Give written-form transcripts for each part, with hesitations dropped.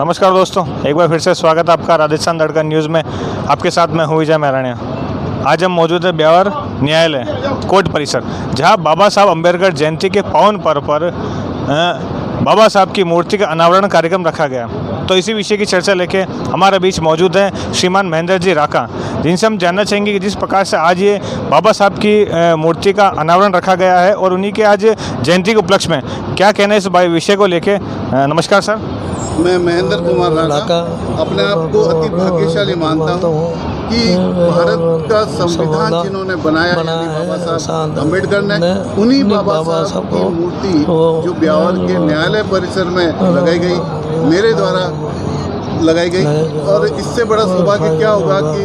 नमस्कार दोस्तों, एक बार फिर से स्वागत है आपका राजस्थान तड़का न्यूज़ में। आपके साथ मैं हूँ विजय महराणिया। आज हम मौजूद है ब्यावर न्यायालय कोर्ट परिसर, जहाँ बाबा साहब अम्बेडकर जयंती के पावन पर्व पर बाबा साहब की मूर्ति का अनावरण कार्यक्रम रखा गया। तो इसी विषय की चर्चा लेके हमारे बीच मौजूद हैं श्रीमान महेंद्र जी राका, जिनसे हम जानना चाहेंगे कि जिस प्रकार से आज ये बाबा साहब की मूर्ति का अनावरण रखा गया है और उन्हीं के आज जयंती के उपलक्ष्य में क्या कहना है इस विषय को लेके। नमस्कार सर। मैं महेंद्र कुमार राका अपने आप को अति भाग्यशाली मानता हूँ कि भारत का संविधान जिन्होंने बनाया बाबा साहब अम्बेडकर ने, उन्हीं बाबा साहब की मूर्ति जो ब्यावर के न्यायालय परिसर में लगाई गई, मेरे द्वारा लगाई गई। और इससे बड़ा सौभाग्य क्या होगा कि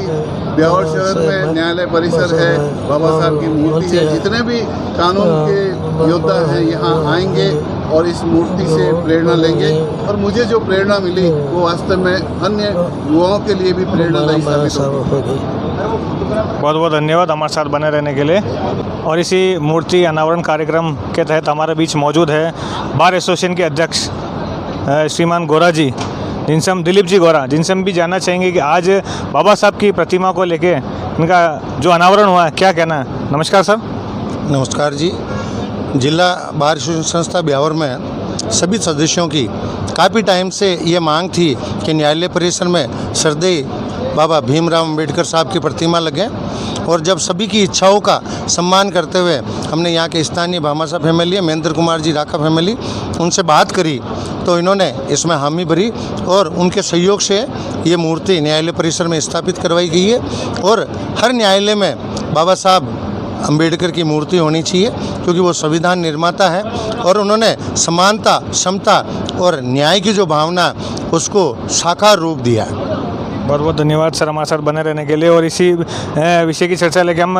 ब्यावर शहर में न्यायालय परिसर है, बाबा साहब की मूर्ति है। जितने भी कानून के योद्धा हैं यहाँ आएंगे और इस मूर्ति से प्रेरणा लेंगे। और मुझे जो प्रेरणा मिली वो वास्तव में अन्य युवाओं के लिए भी प्रेरणादायी साबित होगी। बहुत बहुत धन्यवाद हमारे साथ बने रहने के लिए। और इसी मूर्ति अनावरण कार्यक्रम के तहत हमारे बीच मौजूद है बार एसोसिएशन के अध्यक्ष श्रीमान गोरा जी, जिनसे हम दिलीप जी गोरा, जिनसे हम भी जानना चाहेंगे कि आज बाबा साहब की प्रतिमा को लेके इनका जो अनावरण हुआ है क्या कहना है। नमस्कार सर। नमस्कार जी। जिला बार एसोसिएशन संस्था ब्यावर में सभी सदस्यों की काफ़ी टाइम से ये मांग थी कि न्यायालय परिसर में श्रद्धेय बाबा भीमराव अम्बेडकर साहब की प्रतिमा लगे। और जब सभी की इच्छाओं का सम्मान करते हुए हमने यहाँ के स्थानीय भामाशाह फैमिली, महेंद्र कुमार जी राका फैमिली, उनसे बात करी तो इन्होंने इसमें हामी भरी और उनके सहयोग से ये मूर्ति न्यायालय परिसर में स्थापित करवाई गई है। और हर न्यायालय में बाबा साहब अम्बेडकर की मूर्ति होनी चाहिए, क्योंकि वो संविधान निर्माता है और उन्होंने समानता, समता और न्याय की जो भावना उसको साकार रूप दिया है। बहुत बहुत धन्यवाद सर हमारे साथ बने रहने के लिए। और इसी विषय की चर्चा लेके हम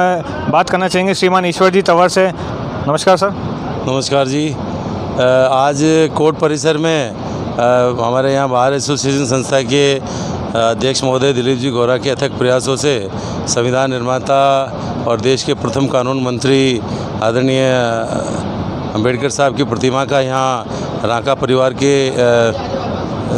बात करना चाहेंगे श्रीमान ईश्वर जी तंवर से। नमस्कार सर। नमस्कार जी। आज कोर्ट परिसर में हमारे यहाँ बार एसोसिएशन संस्था के अध्यक्ष महोदय दिलीप जी गोरा के अथक प्रयासों से संविधान निर्माता और देश के प्रथम कानून मंत्री आदरणीय अम्बेडकर साहब की प्रतिमा का यहाँ राका परिवार के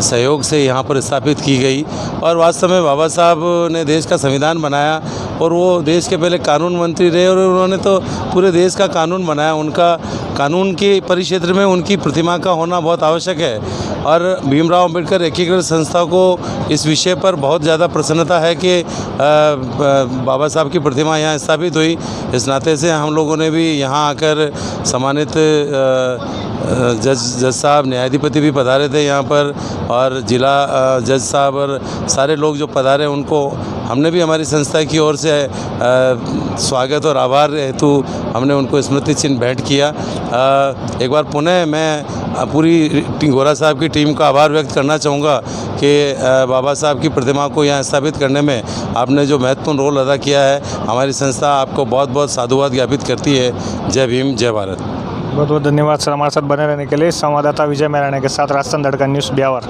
सहयोग से यहाँ पर स्थापित की गई। और वास्तव में बाबा साहब ने देश का संविधान बनाया और वो देश के पहले कानून मंत्री रहे और उन्होंने तो पूरे देश का कानून बनाया। उनका कानून के परिक्षेत्र में उनकी प्रतिमा का होना बहुत आवश्यक है। और भीमराव अम्बेडकर एकीकृत संस्था को इस विषय पर बहुत ज़्यादा प्रसन्नता है कि बाबा साहब की प्रतिमा यहाँ स्थापित हुई। इस नाते से हम लोगों ने भी यहाँ आकर सम्मानित जज साहब, न्यायाधिपति भी पधारे थे यहाँ पर, और जिला जज साहब और सारे लोग जो पधारे उनको हमने भी हमारी संस्था की ओर से स्वागत और आभार हेतु हमने उनको स्मृति चिन्ह भेंट किया। एक बार पुनः मैं पूरी गोरा साहब की टीम का आभार व्यक्त करना चाहूँगा कि बाबा साहब की प्रतिमा को यहाँ स्थापित करने में आपने जो महत्वपूर्ण रोल अदा किया है। हमारी संस्था आपको बहुत बहुत साधुवाद ज्ञापित करती है। जय भीम, जय भारत। बहुत बहुत धन्यवाद सर हमारे साथ बने रहने के लिए। संवाददाता विजय महराणिया के साथ राजस्थान तड़का न्यूज़ ब्यावर।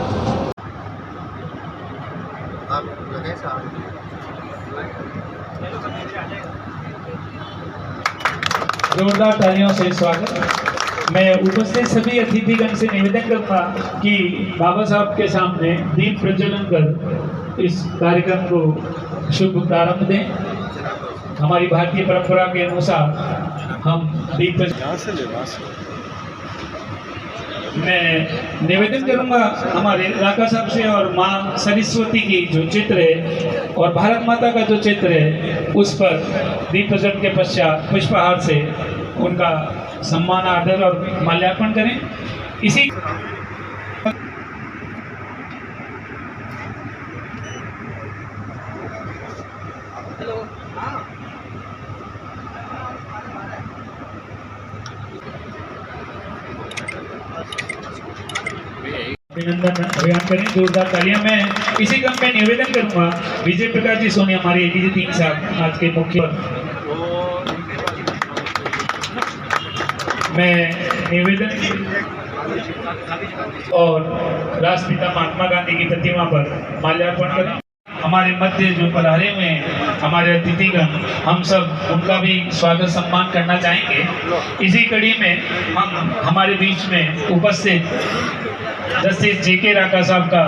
जोरदार तालियों से स्वागत। मैं उपस्थित सभी अतिथिगण से निवेदन करूंगा कि बाबा साहब के सामने दीप प्रज्वलन कर इस कार्यक्रम को शुभ प्रारंभ दें। हमारी भारतीय परंपरा के अनुसार हम दीप मैं निवेदन करूंगा हमारे राका साहब से और माँ सरस्वती की जो चित्र है और भारत माता का जो चित्र है उस पर दीप प्रज्वलन के पश्चात पुष्पहार से उनका सम्मान, आदर और माल्यार्पण करें। इसी अभिनंदन अभियान करें, जोरदार तालियां। मैं इसी क्रम में निवेदन करूंगा विजय प्रकाश जी सोनी, हमारे एडीजी 3 साहब आज के मुख्य। मैं निवेदन और राष्ट्रपिता महात्मा गांधी की प्रतिमा पर माल्यार्पण करें। हमारे मध्य जो पधारे हुए हैं हमारे अतिथिगण, हम सब उनका भी स्वागत सम्मान करना चाहेंगे। इसी कड़ी में हम हमारे बीच में उपस्थित जस्टिस JK राका साहब का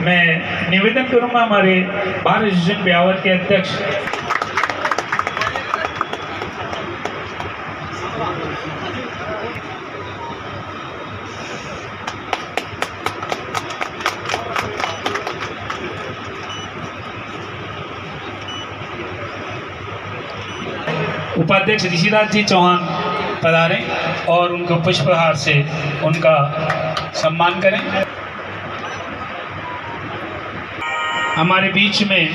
मैं निवेदन करूंगा, हमारे बार एसोसिएशन ब्यावर के अध्यक्ष उपाध्यक्ष ऋषिराज जी चौहान पधारें और उनको पुष्पहार से उनका सम्मान करें। हमारे बीच में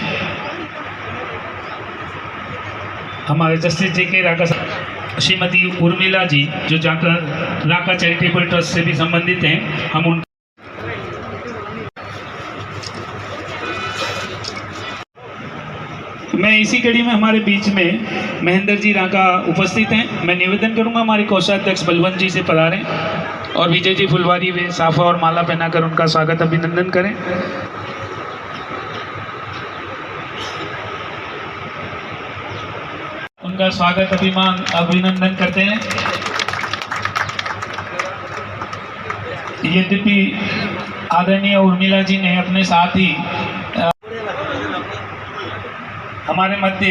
हमारे जस्टिस JK राका श्रीमती उर्मिला जी जो जाकर राका चैरिटेबल ट्रस्ट से भी संबंधित हैं, हम उन मैं इसी कड़ी में हमारे बीच में महेंद्र जी राका उपस्थित हैं। मैं निवेदन करूंगा हमारे कोषाध्यक्ष बलवंत जी से पधारें और विजय जी फुलवारी वे साफा और माला पहनाकर उनका स्वागत अभिनंदन करें। उनका स्वागत अभिनंदन करते हैं। यद्यपि आदरणीय उर्मिला जी ने अपने साथ ही हमारे मध्य